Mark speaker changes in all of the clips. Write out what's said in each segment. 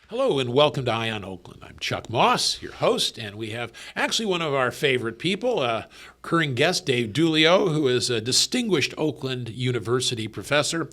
Speaker 1: Hello and welcome to Eye on Oakland. I'm Chuck Moss, your host, and we have actually one of our favorite people, recurring guest Dave Dulio, who is a distinguished Oakland University professor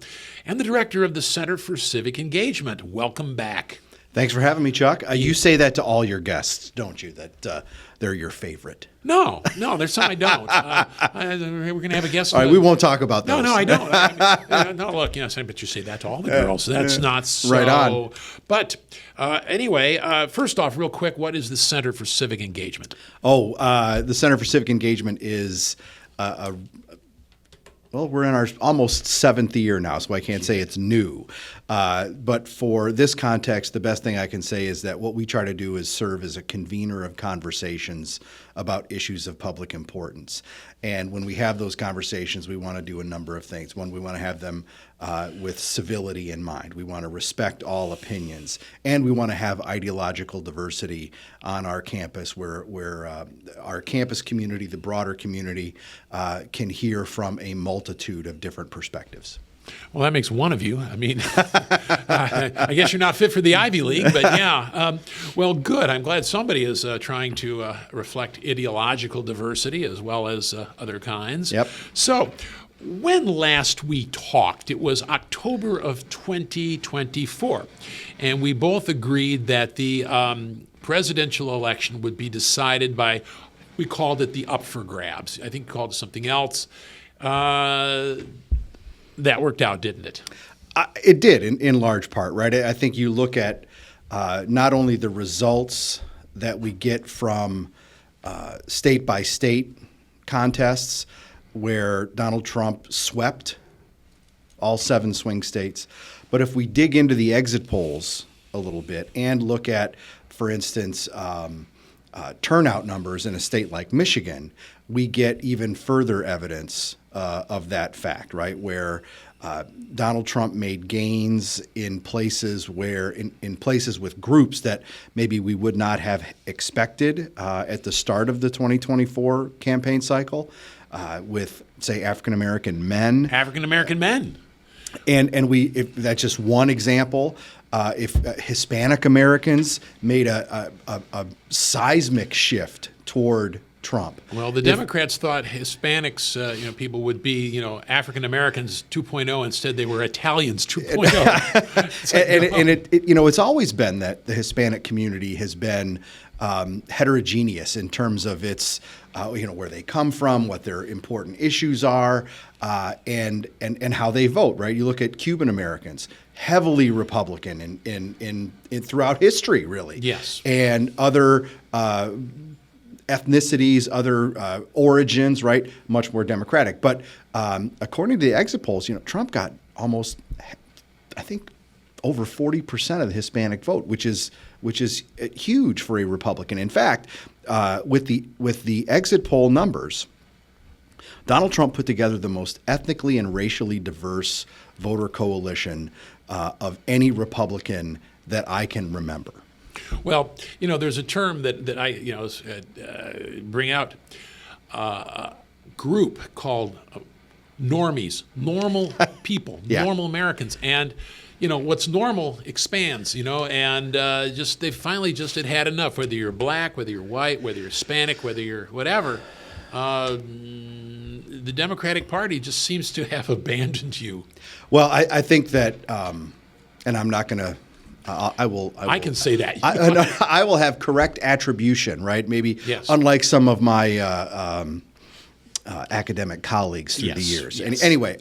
Speaker 1: and the director of the Center for Civic Engagement. Welcome back.
Speaker 2: Thanks for having me, Chuck. You say that to all your guests, don't you, that they're your favorite?
Speaker 1: No, there's some I don't. We're going to have a guest.
Speaker 2: All right, we won't talk about those.
Speaker 1: No, I don't. No, look, but you say that to all the girls. That's not so.
Speaker 2: Right on.
Speaker 1: But anyway, first off, real quick, what is the Center for Civic Engagement?
Speaker 2: The Center for Civic Engagement is well, we're in our almost seventh year now, so I can't say it's new. But for this context, the best thing I can say is that what we try to do is serve as a convener of conversations about issues of public importance. And when we have those conversations, we want to do a number of things. One, we want to have them with civility in mind. We want to respect all opinions. And we want to have ideological diversity on our campus where our campus community, the broader community, can hear from a multitude of different perspectives.
Speaker 1: Well, that makes one of you. I mean, I guess you're not fit for the Ivy League, but yeah. Well, good. I'm glad somebody is trying to reflect ideological diversity as well as other kinds.
Speaker 2: Yep.
Speaker 1: So when last we talked, it was October of 2024, and we both agreed that the presidential election would be decided by, we called it the up for grabs. I think we called it something else. That worked out, didn't it?
Speaker 2: It did, in large part, right? I think you look at not only the results that we get from state-by-state contests where Donald Trump swept all 7 swing states, but if we dig into the exit polls a little bit and look at, for instance, turnout numbers in a state like Michigan, we get even further evidence of that fact, right? Where Donald Trump made gains in places where, in places with groups that maybe we would not have expected at the start of the 2024 campaign cycle, with, say, African American men. And if that's just one example. If Hispanic Americans made a seismic shift toward Trump.
Speaker 1: Well, the Democrats thought Hispanics, people would be, African Americans 2.0. Instead, they were Italians 2.0.
Speaker 2: And it's always been that the Hispanic community has been heterogeneous in terms of its, where they come from, what their important issues are, and how they vote. Right? You look at Cuban Americans, heavily Republican in throughout history, really.
Speaker 1: Yes.
Speaker 2: And other ethnicities, other origins, right? Much more democratic. But according to the exit polls, Trump got almost, I think, over 40% of the Hispanic vote, which is huge for a Republican. In fact, with the exit poll numbers, Donald Trump put together the most ethnically and racially diverse voter coalition of any Republican that I can remember.
Speaker 1: Well, there's a term that I, bring out, a group called normies, normal people,
Speaker 2: Yeah.
Speaker 1: normal Americans. And, what's normal expands, and they finally just had enough, whether you're black, whether you're white, whether you're Hispanic, whether you're whatever. The Democratic Party just seems to have abandoned you.
Speaker 2: Well, I think that, and I'm not going to, I will.
Speaker 1: I can say that.
Speaker 2: I will have correct attribution, right? Maybe
Speaker 1: Yes.
Speaker 2: Unlike some of my academic colleagues through the years.
Speaker 1: Yes.
Speaker 2: Anyway,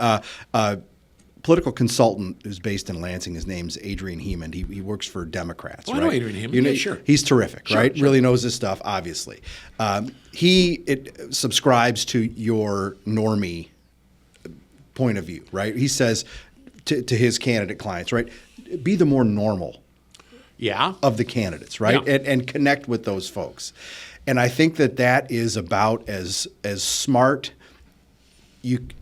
Speaker 2: political consultant who's based in Lansing. His name's Adrian Heeman. He works for Democrats.
Speaker 1: Well, I
Speaker 2: right?
Speaker 1: know Adrian Heeman. Yeah, sure.
Speaker 2: He's terrific,
Speaker 1: Sure,
Speaker 2: right?
Speaker 1: sure.
Speaker 2: Really knows his stuff, obviously. He subscribes to your normie point of view, right? He says to his candidate clients, right? Be the more normal of the candidates, right?
Speaker 1: Yeah.
Speaker 2: And connect with those folks. And I think that is about as smart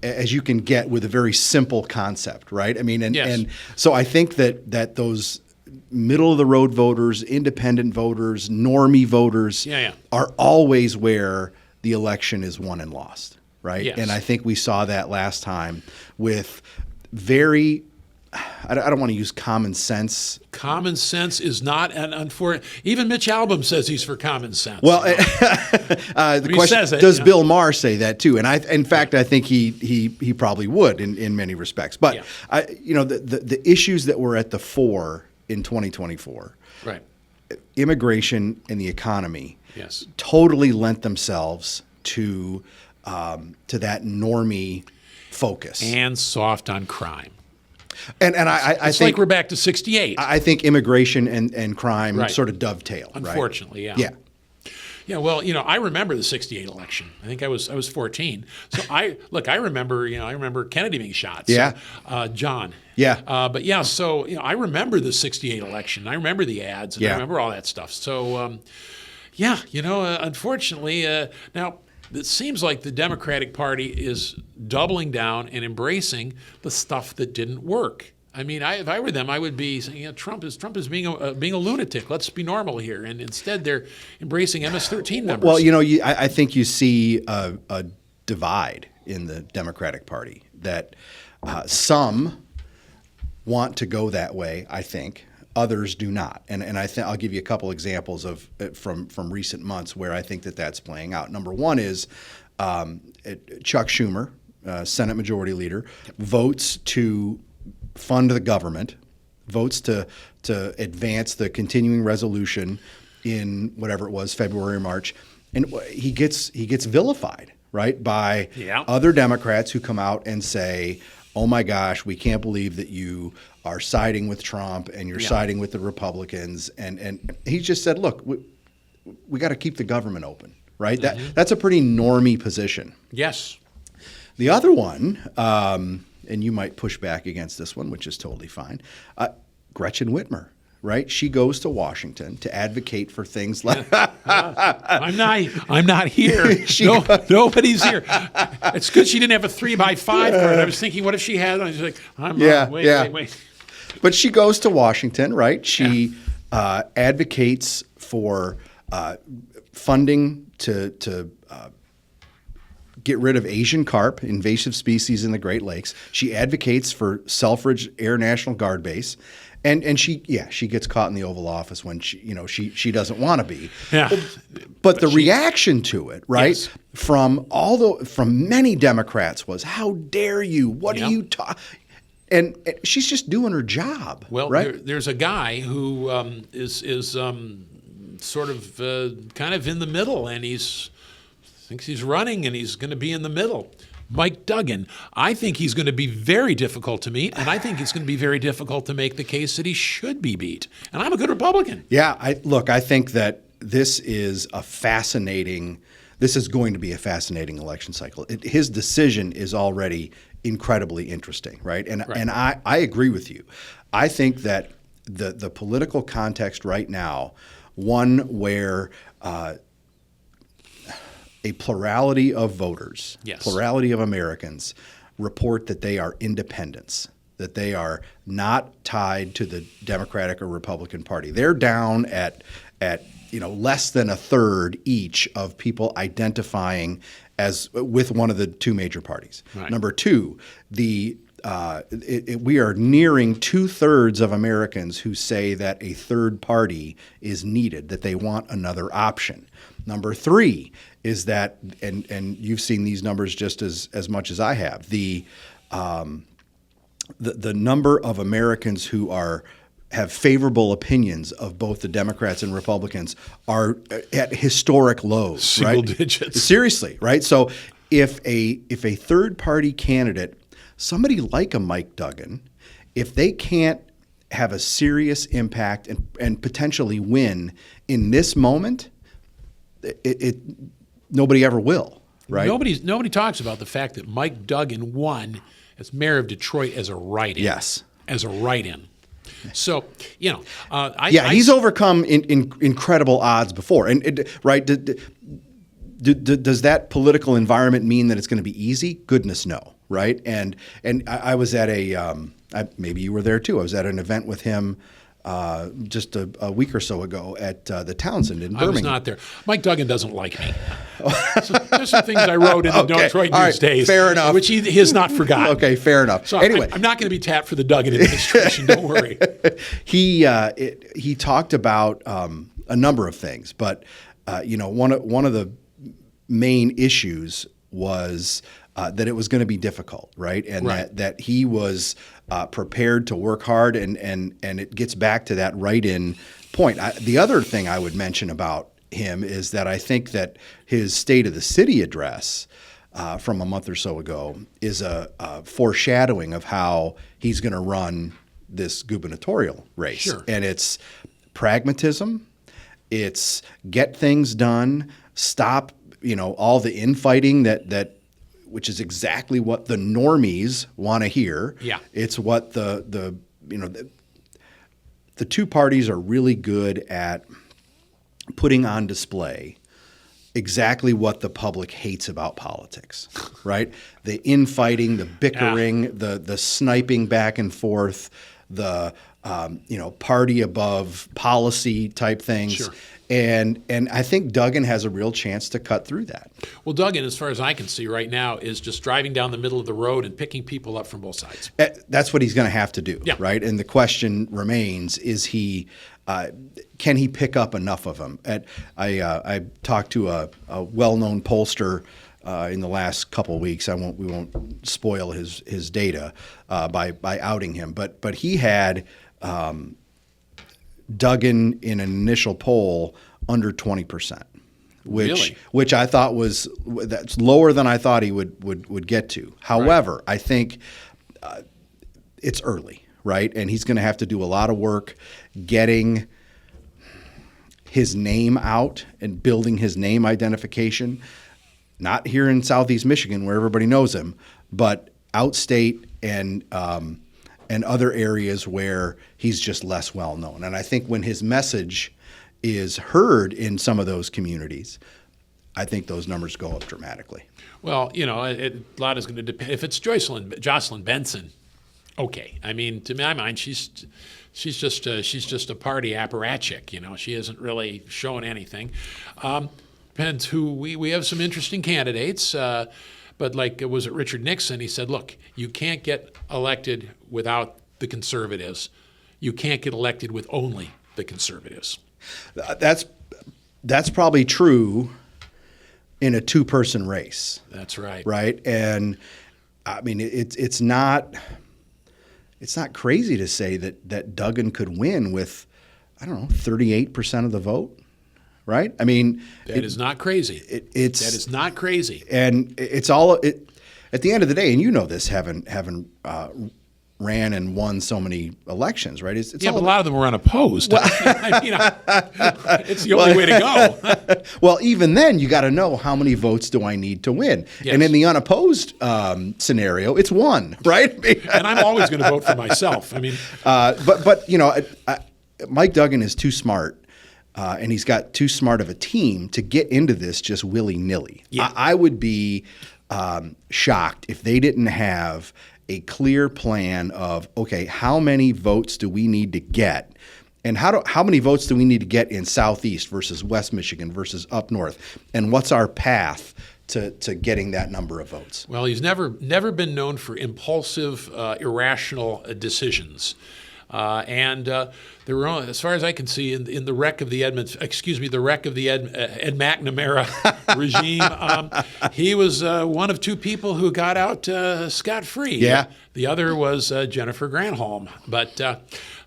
Speaker 2: as you can get with a very simple concept, right? I mean, and so I think that those middle of the road voters, independent voters, normie voters are always where the election is won and lost, right?
Speaker 1: Yes.
Speaker 2: And I think we saw that last time with very I don't want to use common sense.
Speaker 1: Common sense is not an unfortunate. Even Mitch Albom says he's for common sense.
Speaker 2: Well, the question
Speaker 1: says it,
Speaker 2: does Bill Maher say that too? And in fact, I think he probably would in many respects. But the issues that were at the fore in 2024,
Speaker 1: right,
Speaker 2: immigration and the economy,
Speaker 1: yes,
Speaker 2: totally lent themselves to that normie focus
Speaker 1: and soft on crime.
Speaker 2: And I
Speaker 1: It's
Speaker 2: think
Speaker 1: like we're back to 68.
Speaker 2: I think immigration and crime
Speaker 1: Right.
Speaker 2: sort of dovetail.
Speaker 1: Unfortunately,
Speaker 2: right?
Speaker 1: yeah. Yeah, well, I remember the '68 election. I think I was 14. So I remember Kennedy being shot. So,
Speaker 2: Yeah.
Speaker 1: John.
Speaker 2: Yeah.
Speaker 1: But yeah, so I remember the '68 election. I remember the ads, and I remember all that stuff. So unfortunately, now it seems like the Democratic Party is doubling down and embracing the stuff that didn't work. I mean, if I were them, I would be saying, Trump is being a lunatic. Let's be normal here. And instead, they're embracing MS-13 members.
Speaker 2: Well, I think you see a divide in the Democratic Party that some want to go that way. I think others do not, and I'll give you a couple examples of from recent months where I think that's playing out. Number one is Chuck Schumer, Senate Majority Leader, votes to fund the government, votes to advance the continuing resolution in whatever it was, February or March, and he gets vilified, right, by other Democrats who come out and say, oh my gosh, we can't believe that you are siding with Trump and you're siding with the Republicans. And he just said, look, we got to keep the government open, right? Mm-hmm. That's a pretty normie position.
Speaker 1: Yes.
Speaker 2: The other one, and you might push back against this one, which is totally fine, Gretchen Whitmer. Right, she goes to Washington to advocate for things like
Speaker 1: I'm not here. Nobody's here. It's good she didn't have a 3x5 card. I was thinking, what if she had? I was like, wait.
Speaker 2: But she goes to Washington, right? She advocates for funding to get rid of Asian carp, invasive species in the Great Lakes. She advocates for Selfridge Air National Guard Base. And she gets caught in the Oval Office when she doesn't want to be.
Speaker 1: Yeah.
Speaker 2: But the reaction to it, right, from many Democrats was, "How dare you? What are you talking?" And she's just doing her job.
Speaker 1: Well,
Speaker 2: right?
Speaker 1: There's a guy who is sort of kind of in the middle, and thinks he's running, and he's going to be in the middle. Mike Duggan. I think he's going to be very difficult to meet, and I think it's going to be very difficult to make the case that he should be beat. And I'm a good Republican.
Speaker 2: Yeah, I think that this is going to be a fascinating election cycle. His decision is already incredibly interesting, right? And I agree with you. I think that the political context right now, one where a plurality of voters, plurality of Americans report that they are independents, that they are not tied to the Democratic or Republican Party. They're down at less than a third each of people identifying as with one of the two major parties. Right. Number two, we are nearing 2/3 of Americans who say that a third party is needed, that they want another option. Number three is that, and you've seen these numbers just as much as I have, the number of Americans who have favorable opinions of both the Democrats and Republicans are at historic lows.
Speaker 1: Single
Speaker 2: right?
Speaker 1: digits.
Speaker 2: Seriously, right? So if a third party candidate, somebody like a Mike Duggan, if they can't have a serious impact and potentially win in this moment, nobody ever will, right?
Speaker 1: Nobody talks about the fact that Mike Duggan won as mayor of Detroit as a write-in.
Speaker 2: Yes.
Speaker 1: As a write-in. So,
Speaker 2: he's overcome incredible odds before. And right, does that political environment mean that it's going to be easy? Goodness, no, right? And I was at maybe you were there too. I was at an event with him just a week or so ago at the Townsend in
Speaker 1: I was
Speaker 2: Birmingham.
Speaker 1: not there. Mike Duggan doesn't like me. So there's some things I wrote in the Detroit
Speaker 2: All
Speaker 1: News
Speaker 2: right.
Speaker 1: days,
Speaker 2: Fair enough.
Speaker 1: which he has not forgotten.
Speaker 2: Okay, fair enough.
Speaker 1: So
Speaker 2: anyway,
Speaker 1: I'm not going to be tapped for the Duggan administration. Don't worry.
Speaker 2: he talked about a number of things, but one of the main issues was that it was going to be difficult, right? And
Speaker 1: Right.
Speaker 2: that he was prepared to work hard, and it gets back to that write-in point. The other thing I would mention about him is that I think that his State of the City address from a month or so ago is a foreshadowing of how he's going to run this gubernatorial race.
Speaker 1: Sure.
Speaker 2: And it's pragmatism, it's get things done, stop, all the infighting that which is exactly what the normies want to hear.
Speaker 1: Yeah.
Speaker 2: It's what the two parties are really good at putting on display exactly what the public hates about politics, right? The infighting, the bickering, the sniping back and forth, the party above policy type things.
Speaker 1: Sure.
Speaker 2: And I think Duggan has a real chance to cut through that.
Speaker 1: Well, Duggan, as far as I can see right now, is just driving down the middle of the road and picking people up from both sides.
Speaker 2: That's what he's going to have to do,
Speaker 1: Yeah.
Speaker 2: right? And the question remains: is he? Can he pick up enough of them? I talked to a well-known pollster in the last couple of weeks. We won't spoil his data by outing him, but he had Duggan in an initial poll under 20%,
Speaker 1: Really?
Speaker 2: which I thought that's lower than I thought he would get to. However, I think it's early, right? And he's going to have to do a lot of work getting his name out and building his name identification, not here in Southeast Michigan where everybody knows him, but outstate and other areas where he's just less well known. And I think when his message is heard in some of those communities, I think those numbers go up dramatically.
Speaker 1: Well, a lot is going to depend. If it's Jocelyn Benson, okay. I mean, to my mind, she's just a party apparatchik. She isn't really showing anything. Depends who we have some interesting candidates. But was it Richard Nixon? He said, look, you can't get elected without the conservatives. You can't get elected with only the conservatives.
Speaker 2: That's probably true in a two-person race.
Speaker 1: That's right.
Speaker 2: Right? And I mean, it's not crazy to say that Duggan could win with, 38% of the vote. Right? I mean,
Speaker 1: that is not crazy. That is not crazy.
Speaker 2: And it's all at the end of the day, and you know this, having ran and won so many elections, right? It's
Speaker 1: but a lot of them were unopposed. It's the only way to go.
Speaker 2: Well, even then, you got to know how many votes do I need to win.
Speaker 1: Yes.
Speaker 2: And in the unopposed scenario, it's one, right?
Speaker 1: And I'm always going to vote for myself. I mean,
Speaker 2: but Mike Duggan is too smart. And he's got too smart of a team to get into this just willy-nilly.
Speaker 1: Yeah.
Speaker 2: I would be shocked if they didn't have a clear plan of, okay, how many votes do we need to get? And how many votes do we need to get in Southeast versus West Michigan versus up north? And what's our path to getting that number of votes?
Speaker 1: Well, he's never been known for impulsive, irrational decisions. And there were, as far as I can see, in the wreck of the Ed McNamara regime, he was one of two people who got out scot-free.
Speaker 2: Yeah.
Speaker 1: The other was Jennifer Granholm. But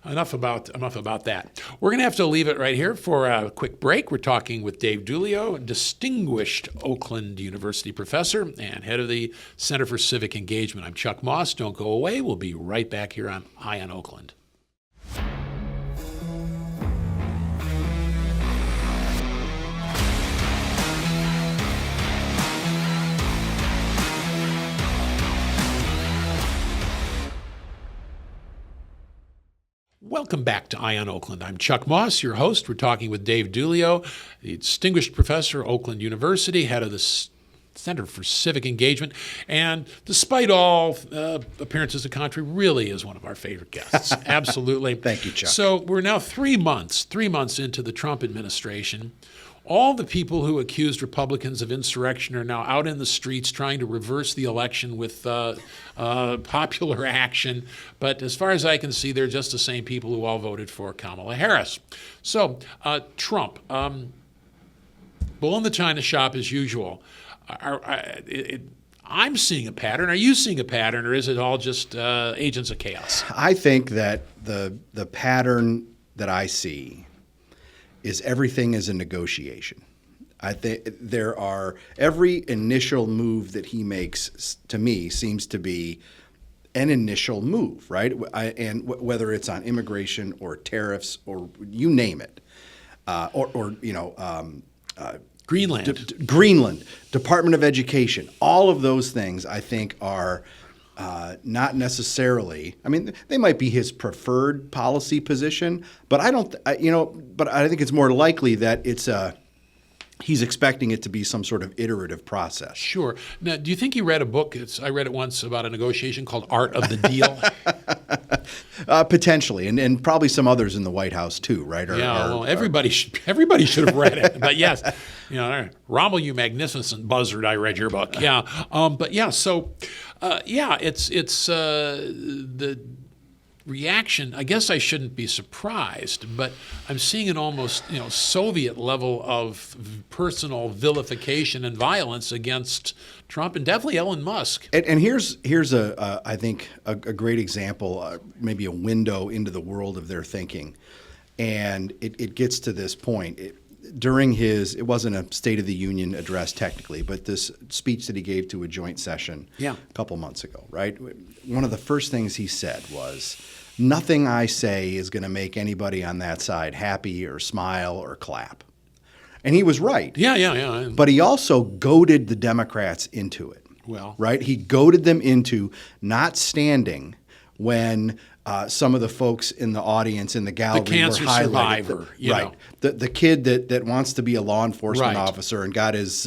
Speaker 1: enough about that. We're going to have to leave it right here for a quick break. We're talking with Dave Dulio, distinguished Oakland University professor and head of the Center for Civic Engagement. I'm Chuck Moss. Don't go away. We'll be right back here on Eye on Oakland. Welcome back to Eye on Oakland. I'm Chuck Moss, your host. We're talking with Dave Dulio, the distinguished professor, Oakland University, head of the Center for Civic Engagement. And despite all appearances of country, really is one of our favorite guests. Absolutely.
Speaker 2: Thank you, Chuck.
Speaker 1: So we're now 3 months into the Trump administration. All the people who accused Republicans of insurrection are now out in the streets trying to reverse the election with popular action. But as far as I can see, they're just the same people who all voted for Kamala Harris. So Trump, bull in the china shop as usual. I'm seeing a pattern. Are you seeing a pattern, or is it all just agents of chaos?
Speaker 2: I think that the pattern that I see is everything is a negotiation. I think every initial move that he makes, to me, seems to be an initial move, right? And whether it's on immigration or tariffs or you name it,
Speaker 1: Greenland.
Speaker 2: Greenland, Department of Education, all of those things I think are not necessarily. I mean, they might be his preferred policy position, but But I think it's more likely that he's expecting it to be some sort of iterative process.
Speaker 1: Sure. Now, do you think you read a book? I read it once about a negotiation called Art of the Deal.
Speaker 2: Potentially, and probably some others in the White House too, right?
Speaker 1: Everybody should have read it. But yes, Rommel, you magnificent buzzard. I read your book. Yeah, but yeah. So, it's the reaction. I guess I shouldn't be surprised, but I'm seeing an almost Soviet level of personal vilification and violence against Trump and definitely Elon Musk.
Speaker 2: And here's I think a great example, maybe a window into the world of their thinking, and it gets to this point. During it wasn't a State of the Union address technically, but this speech that he gave to a joint session a couple months ago, right? One of the first things he said was, "Nothing I say is going to make anybody on that side happy or smile or clap." And he was right.
Speaker 1: Yeah.
Speaker 2: But he also goaded the Democrats into it.
Speaker 1: Well,
Speaker 2: right? He goaded them into not standing when some of the folks in the audience in the gallery
Speaker 1: the cancer
Speaker 2: were highlighted.
Speaker 1: survivor,
Speaker 2: right? The kid that wants to be a law enforcement officer and got his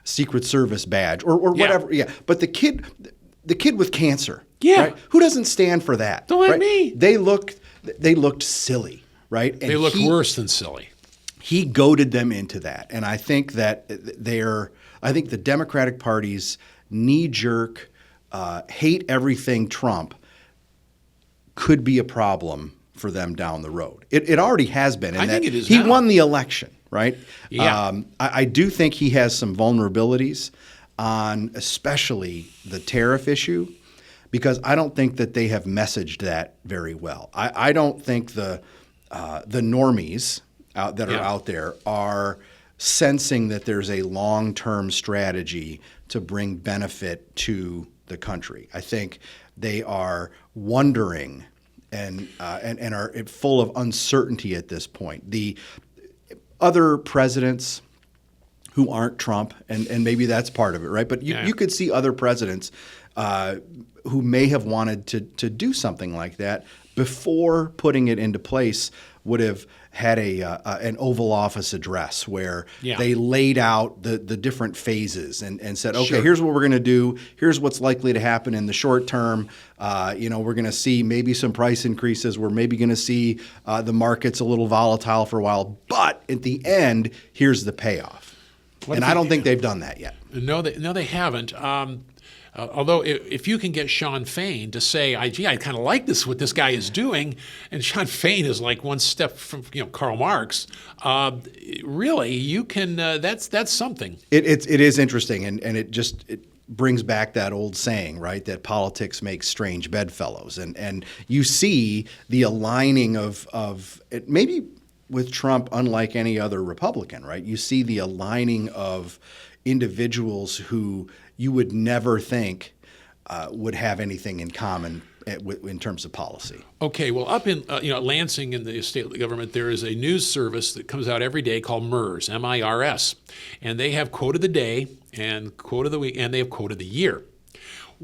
Speaker 2: Secret Service badge or whatever. Yeah, but the kid with cancer.
Speaker 1: Yeah,
Speaker 2: right? Who doesn't stand for that?
Speaker 1: Don't let me.
Speaker 2: They looked silly, right? And
Speaker 1: they looked worse than silly.
Speaker 2: He goaded them into that, and I think that I think the Democratic Party's knee-jerk hate everything Trump could be a problem for them down the road. It already has been.
Speaker 1: I think it is.
Speaker 2: He
Speaker 1: now.
Speaker 2: won the election, right?
Speaker 1: Yeah.
Speaker 2: I do think he has some vulnerabilities on especially the tariff issue, because I don't think that they have messaged that very well. I don't think the normies that are out there are sensing that there's a long-term strategy to bring benefit to the country. I think they are wondering and are full of uncertainty at this point. The other presidents who aren't Trump, and maybe that's part of it, right? But you could see other presidents who may have wanted to do something like that before putting it into place would have had an Oval Office address where they laid out the different phases and said, okay, here's what we're going to do. Here's what's likely to happen in the short term. We're going to see maybe some price increases. We're maybe going to see the markets a little volatile for a while. But at the end, here's the payoff. I don't think they've done that yet.
Speaker 1: No, they haven't. Although if you can get Sean Fain to say, I kind of like what this guy is doing, and Sean Fain is like one step from Karl Marx, really you can. That's something.
Speaker 2: It is interesting, and it brings back that old saying, right? That politics makes strange bedfellows, and you see the aligning of it, maybe with Trump, unlike any other Republican, right? You see the aligning of individuals who you would never think would have anything in common in terms of policy.
Speaker 1: Okay, well, up in Lansing in the state government, there is a news service that comes out every day called MERS, M-I-R-S, and they have quote of the day and quote of the week, and they have quote of the year.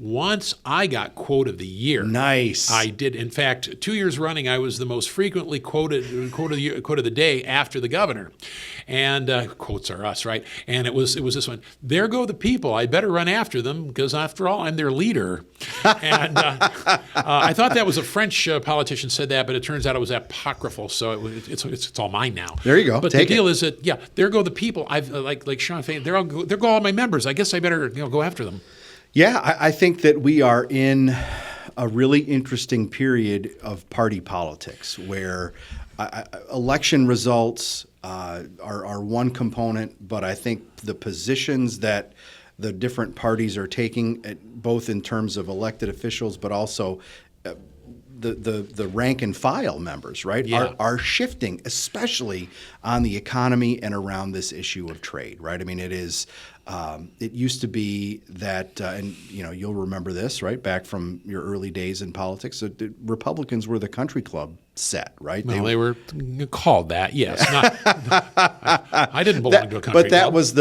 Speaker 1: once I got quote of the year.
Speaker 2: Nice.
Speaker 1: I did. In fact, 2 years running, I was the most frequently quoted quote of the day after the governor. And quotes are us, right? And it was this one. There go the people. I better run after them because, after all, I'm their leader. And I thought that was a French politician said that, but it turns out it was apocryphal. So it's all mine now.
Speaker 2: There you go.
Speaker 1: But
Speaker 2: Take
Speaker 1: the deal
Speaker 2: it.
Speaker 1: is that there go the people. I've like Sean Fain. There go all my members. I guess I better go after them.
Speaker 2: Yeah, I think that we are in a really interesting period of party politics where election results are one component, but I think the positions that the different parties are taking, both in terms of elected officials, but also the rank and file members, right, are shifting, especially on the economy and around this issue of trade, right? I mean, it is. It used to be that, and you'll remember this, right, back from your early days in politics. The Republicans were the country club set, right?
Speaker 1: Well, they were called that, yes. I didn't belong to a country
Speaker 2: but that
Speaker 1: club.
Speaker 2: was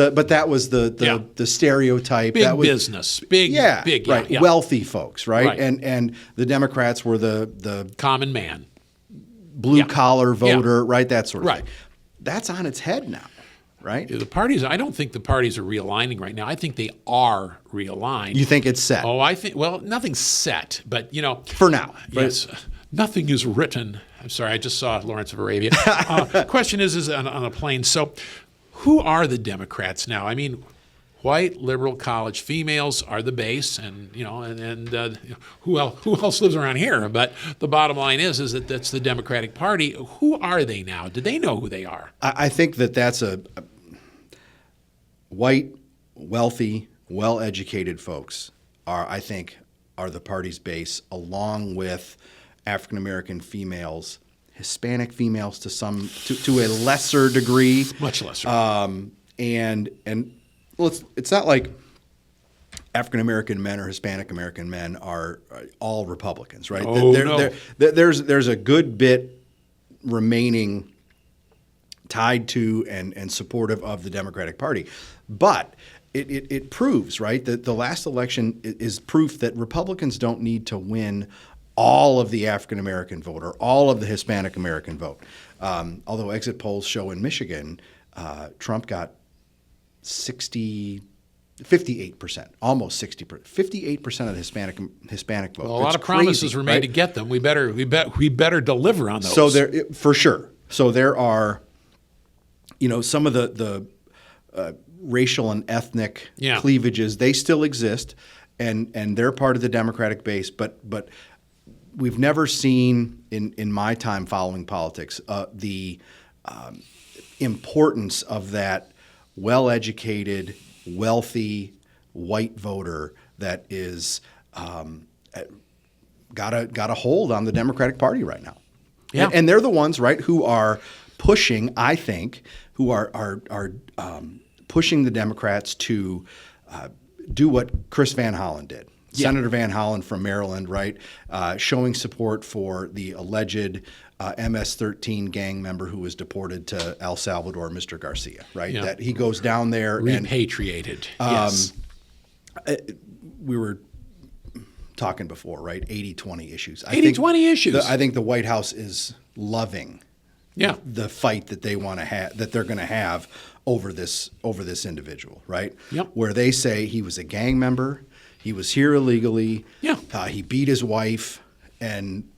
Speaker 2: the stereotype.
Speaker 1: Big
Speaker 2: that was,
Speaker 1: business, big,
Speaker 2: right,
Speaker 1: yeah.
Speaker 2: wealthy folks, right?
Speaker 1: Right.
Speaker 2: And the Democrats were the
Speaker 1: Common man.
Speaker 2: blue collar voter,
Speaker 1: Yeah.
Speaker 2: right? That sort of
Speaker 1: Right.
Speaker 2: thing. That's on its head now. Right?
Speaker 1: The parties, I don't think the parties are realigning right now. I think they are realigned.
Speaker 2: You think it's set?
Speaker 1: I think, well, nothing's set, but,
Speaker 2: For now.
Speaker 1: Yes, nothing is written. I'm sorry, I just saw Lawrence of Arabia. Question is on a plane. So who are the Democrats now? I mean, white liberal college females are the base, and who else lives around here? But the bottom line is that that's the Democratic Party. Who are they now? Do they know who they are?
Speaker 2: I think that's a white, wealthy, well-educated folks are the party's base, along with African American females, Hispanic females to a lesser degree,
Speaker 1: Much lesser.
Speaker 2: and well, it's not like African American men or Hispanic American men are all Republicans, right?
Speaker 1: Oh, no.
Speaker 2: There's a good bit remaining tied to and supportive of the Democratic Party, but it proves, right, that the last election is proof that Republicans don't need to win all of the African American vote or all of the Hispanic American vote. Although exit polls show in Michigan, Trump got 58%, almost 60%, 58% of the Hispanic vote.
Speaker 1: Well, a lot of promises were made
Speaker 2: right?
Speaker 1: to get them. We better deliver on those.
Speaker 2: So there, for sure. So there are, some of the racial and ethnic cleavages. They still exist, and they're part of the Democratic base. But we've never seen in my time following politics the importance of that well-educated, wealthy white voter that is got a hold on the Democratic Party right now.
Speaker 1: Yeah.
Speaker 2: And they're the ones, right, who are pushing, I think, who are pushing the Democrats to do what Chris Van Hollen did.
Speaker 1: Yeah.
Speaker 2: Senator Van Hollen from Maryland, right, showing support for the alleged MS-13 gang member who was deported to El Salvador, Mr. Garcia, right?
Speaker 1: Yeah.
Speaker 2: That he goes down there
Speaker 1: repatriated. Yes.
Speaker 2: We were talking before, right? 80-20 issues.
Speaker 1: 80-20 issues.
Speaker 2: I think the White House is loving the fight that they want to have, that they're going to have over this individual, right?
Speaker 1: Yep.
Speaker 2: Where they say he was a gang member, he was here illegally, he beat his wife, and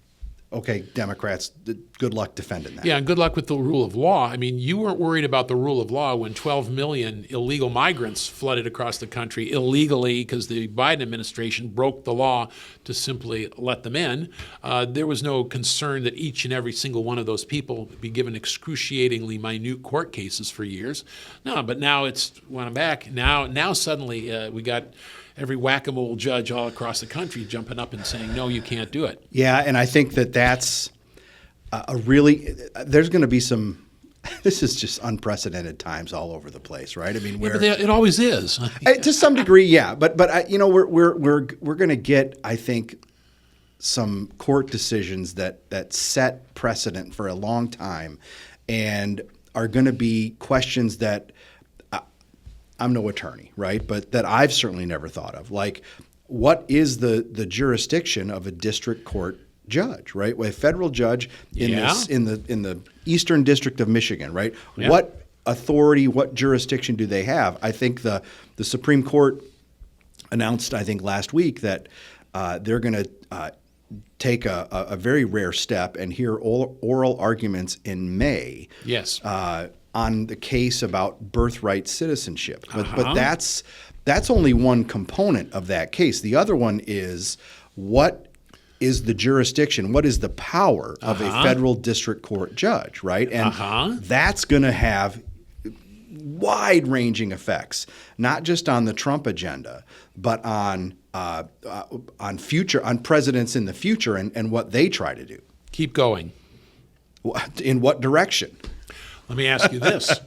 Speaker 2: okay, Democrats, good luck defending that.
Speaker 1: Yeah, and good luck with the rule of law. I mean, you weren't worried about the rule of law when 12 million illegal migrants flooded across the country illegally because the Biden administration broke the law to simply let them in. There was no concern that each and every single one of those people would be given excruciatingly minute court cases for years. No, but now when I'm back, now suddenly we got every whack-a-mole judge all across the country jumping up and saying, no, you can't do it.
Speaker 2: Yeah, and I think that's there's going to be some, this is just unprecedented times all over the place, right? I mean,
Speaker 1: it always is.
Speaker 2: To some degree, yeah. But we're going to get, I think, some court decisions that set precedent for a long time and are going to be questions that I'm no attorney, right? But that I've certainly never thought of. Like, what is the jurisdiction of a district court judge, right? A federal judge in the Eastern District of Michigan, right?
Speaker 1: Yeah.
Speaker 2: What authority, what jurisdiction do they have? I think the Supreme Court announced, I think last week, that they're going to take a very rare step and hear oral arguments in May.
Speaker 1: Yes.
Speaker 2: On the case about birthright citizenship, but that's only one component of that case. The other one is what is the jurisdiction? What is the power of a federal district court judge, right? And that's going to have wide-ranging effects, not just on the Trump agenda, but on presidents in the future and what they try to do.
Speaker 1: Keep going.
Speaker 2: In what direction?
Speaker 1: Let me ask you this.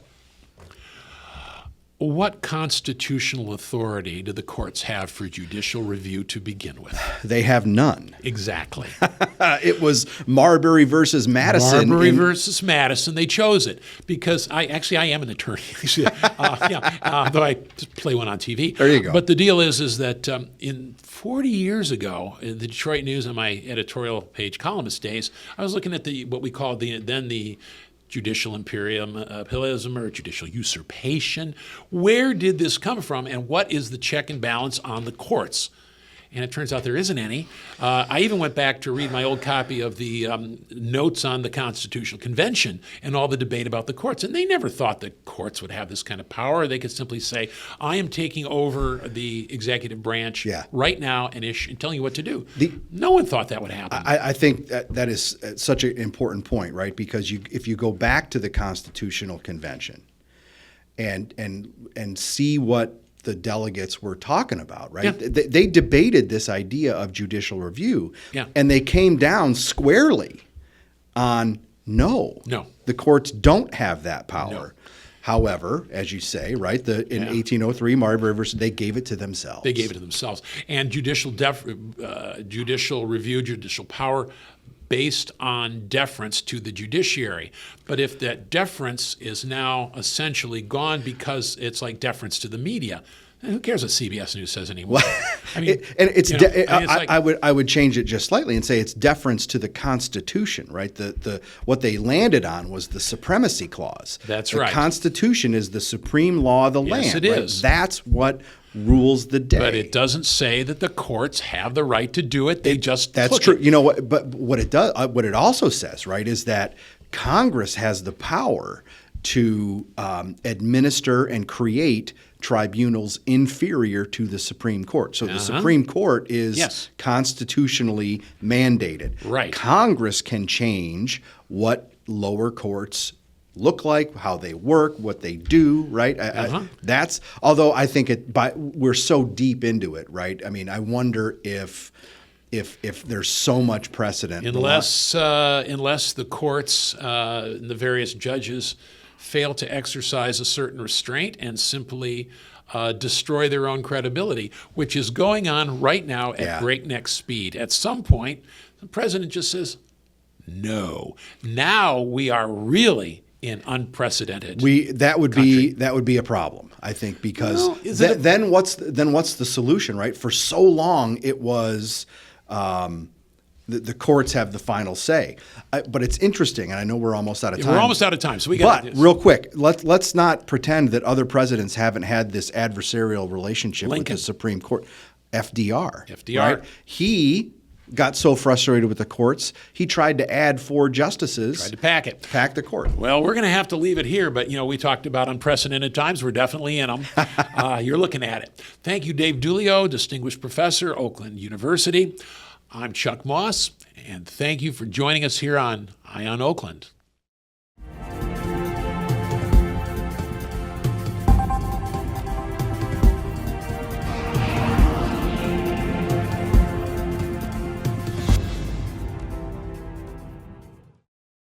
Speaker 1: What constitutional authority do the courts have for judicial review to begin with?
Speaker 2: They have none.
Speaker 1: Exactly.
Speaker 2: It was Marbury versus Madison.
Speaker 1: Marbury versus Madison. They chose it because I am an attorney. Though I just play one on TV.
Speaker 2: There you go.
Speaker 1: But the deal is that in 40 years ago, in the Detroit News on my editorial page columnist days, I was looking at what we called the judicial imperialism or judicial usurpation. Where did this come from, and what is the check and balance on the courts? And it turns out there isn't any. I even went back to read my old copy of the notes on the Constitutional Convention and all the debate about the courts. And they never thought the courts would have this kind of power. They could simply say, I am taking over the executive branch right now and telling you what to do. No one thought that would happen.
Speaker 2: I think that is such an important point, right? Because if you go back to the Constitutional Convention and see what the delegates were talking about, right?
Speaker 1: Yeah.
Speaker 2: They debated this idea of judicial review,
Speaker 1: Yeah.
Speaker 2: and they came down squarely on no. The courts don't have that power.
Speaker 1: No.
Speaker 2: However, as you say, right, in 1803, Marbury versus, they gave it to themselves.
Speaker 1: They gave it to themselves. And judicial review, judicial power based on deference to the judiciary. But if that deference is now essentially gone because it's like deference to the media, who cares what CBS News says anymore? I mean,
Speaker 2: I would change it just slightly and say it's deference to the Constitution, right? What they landed on was the supremacy clause.
Speaker 1: That's
Speaker 2: right. The
Speaker 1: right.
Speaker 2: Constitution is the supreme law of the land.
Speaker 1: Yes, it is.
Speaker 2: That's what rules the day.
Speaker 1: But it doesn't say that the courts have the right to do it.
Speaker 2: That's true. You know what? But what it does, what it also says, right, is that Congress has the power to administer and create tribunals inferior to the Supreme Court. So the Supreme Court is constitutionally mandated.
Speaker 1: Right.
Speaker 2: Congress can change what lower courts look like, how they work, what they do, right? That's, although I think we're so deep into it, right? I mean, I wonder if there's so much precedent.
Speaker 1: Unless the courts and the various judges fail to exercise a certain restraint and simply destroy their own credibility, which is going on right now at breakneck speed. At some point, the president just says, no. Now we are really in unprecedented.
Speaker 2: That would be a problem, I think, because then what's the solution, right? For so long it was the courts have the final say, but it's interesting, and I know we're almost out of time.
Speaker 1: We're almost out of time, so we got.
Speaker 2: But real quick, let's not pretend that other presidents haven't had this adversarial relationship with the Supreme Court. FDR, right? He got so frustrated with the courts, he tried to add 4 justices.
Speaker 1: Tried to
Speaker 2: pack the court.
Speaker 1: Well, we're going to have to leave it here, but we talked about unprecedented times. We're definitely in them. You're looking at it. Thank you, Dave Dulio, distinguished professor, Oakland University. I'm Chuck Moss, and thank you for joining us here on Eye on Oakland.